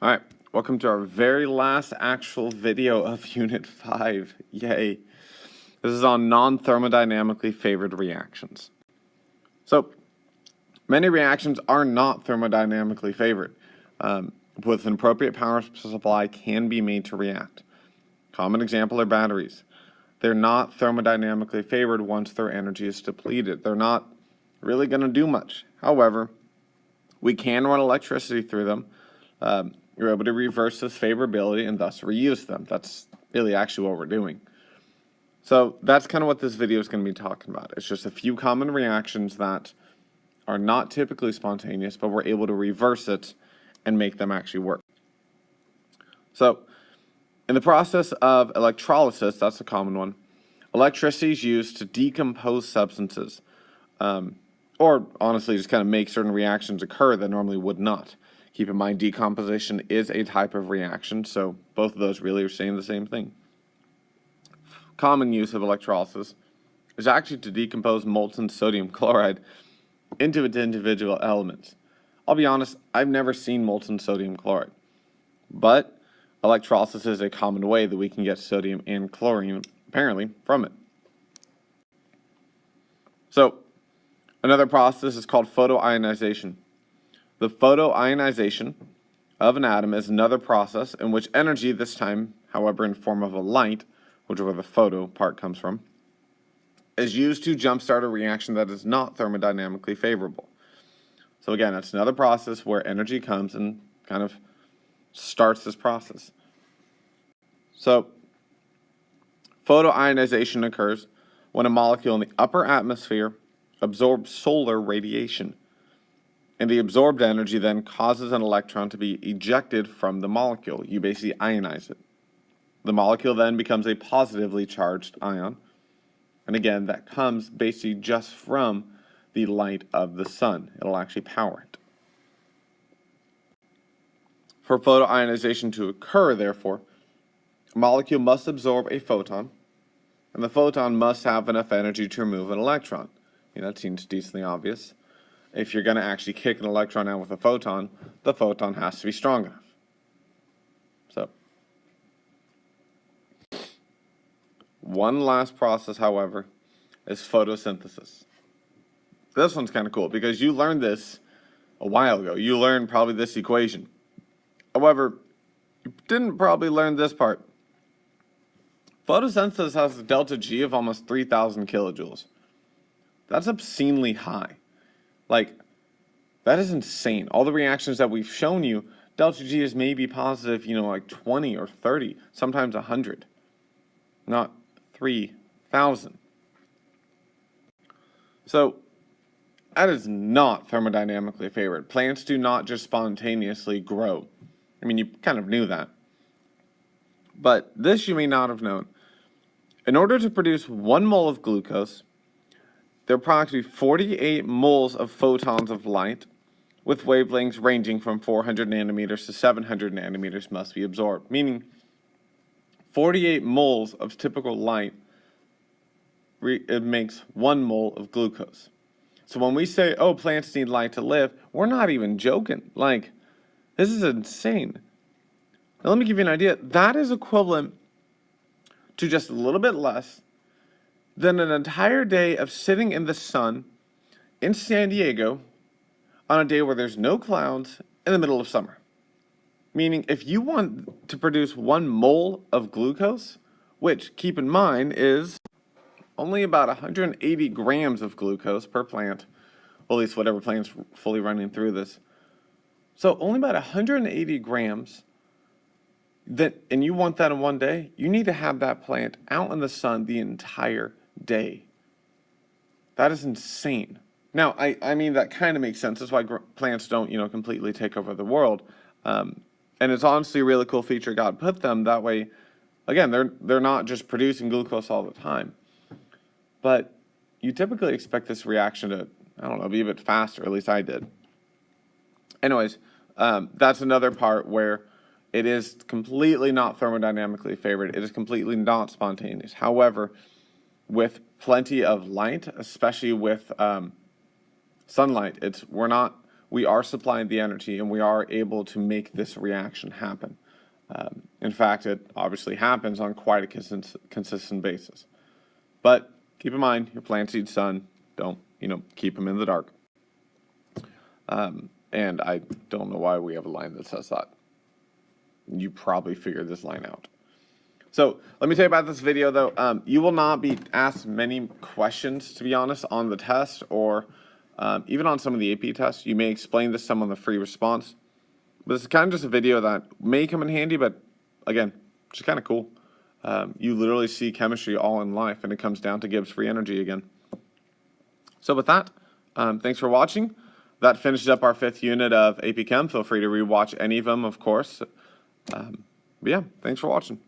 All right, welcome to our very last actual video of Unit 5. Yay. This is on non-thermodynamically favored reactions. So, many reactions are not thermodynamically favored. With an appropriate power supply can be made to react. Common example are batteries. They're not thermodynamically favored once their energy is depleted. They're not really going to do much. However, we can run electricity through them. You're able to reverse this favorability and thus reuse them. That's really actually what we're doing. So that's kind of what this video is going to be talking about. It's just a few common reactions that are not typically spontaneous, but we're able to reverse it and make them actually work. So in the process of electrolysis, that's a common one, electricity is used to decompose substances, or honestly just kind of make certain reactions occur that normally would not. Keep in mind, decomposition is a type of reaction, so both of those really are saying the same thing. Common use of electrolysis is actually to decompose molten sodium chloride into its individual elements. I'll be honest, I've never seen molten sodium chloride, but electrolysis is a common way that we can get sodium and chlorine, apparently, from it. So, another process is called photoionization. The photoionization of an atom is another process in which energy, this time, however, in form of a light, which is where the photo part comes from, is used to jumpstart a reaction that is not thermodynamically favorable. So again, that's another process where energy comes and kind of starts this process. So, photoionization occurs when a molecule in the upper atmosphere absorbs solar radiation. And the absorbed energy then causes an electron to be ejected from the molecule. You basically ionize it. The molecule then becomes a positively charged ion. And again, that comes basically just from the light of the sun. It'll actually power it. For photoionization to occur, therefore, a molecule must absorb a photon, and the photon must have enough energy to remove an electron. That seems decently obvious. If you're going to actually kick an electron out with a photon, the photon has to be strong enough. So, one last process, however, is photosynthesis. This one's kind of cool because you learned this a while ago. You learned probably this equation. However, you didn't probably learn this part. Photosynthesis has a delta G of almost 3,000 kilojoules. That's obscenely high. That is insane. All the reactions that we've shown you, delta G is maybe positive, like 20 or 30, sometimes 100, not 3,000. So, that is not thermodynamically favored. Plants do not just spontaneously grow. I mean, you kind of knew that. But this you may not have known. In order to produce 1 mole of glucose, there are approximately 48 moles of photons of light, with wavelengths ranging from 400 nanometers to 700 nanometers must be absorbed, meaning 48 moles of typical light it makes 1 mole of glucose. So when we say, oh, plants need light to live, we're not even joking. This is insane. Now let me give you an idea. That is equivalent to just a little bit less than an entire day of sitting in the sun in San Diego on a day where there's no clouds in the middle of summer. Meaning, if you want to produce 1 mole of glucose, which, keep in mind, is only about 180 grams of glucose per plant, well, at least whatever plant's fully running through this. So only about 180 grams, and you want that in one day, you need to have that plant out in the sun the entire day. That is insane. Now, I mean, that kind of makes sense. That's why plants don't, completely take over the world. And it's honestly a really cool feature God put them. That way, again, they're not just producing glucose all the time. But you typically expect this reaction to, be a bit faster. At least I did. Anyways, that's another part where it is completely not thermodynamically favored. It is completely not spontaneous. However, with plenty of light, especially with sunlight, we're not we are supplying the energy and we are able to make this reaction happen. In fact, it obviously happens on quite a consistent basis. But keep in mind, your plant seed sun, don't, keep them in the dark. And I don't know why we have a line that says that. You probably figured this line out. So let me tell you about this video, though. You will not be asked many questions, to be honest, on the test or even on some of the AP tests. You may explain this some on the free response. But this is kind of just a video that may come in handy, but again, just kind of cool. You literally see chemistry all in life, and it comes down to Gibbs free energy again. So with that, thanks for watching. That finishes up our 5th unit of AP Chem. Feel free to rewatch any of them, of course. But yeah, thanks for watching.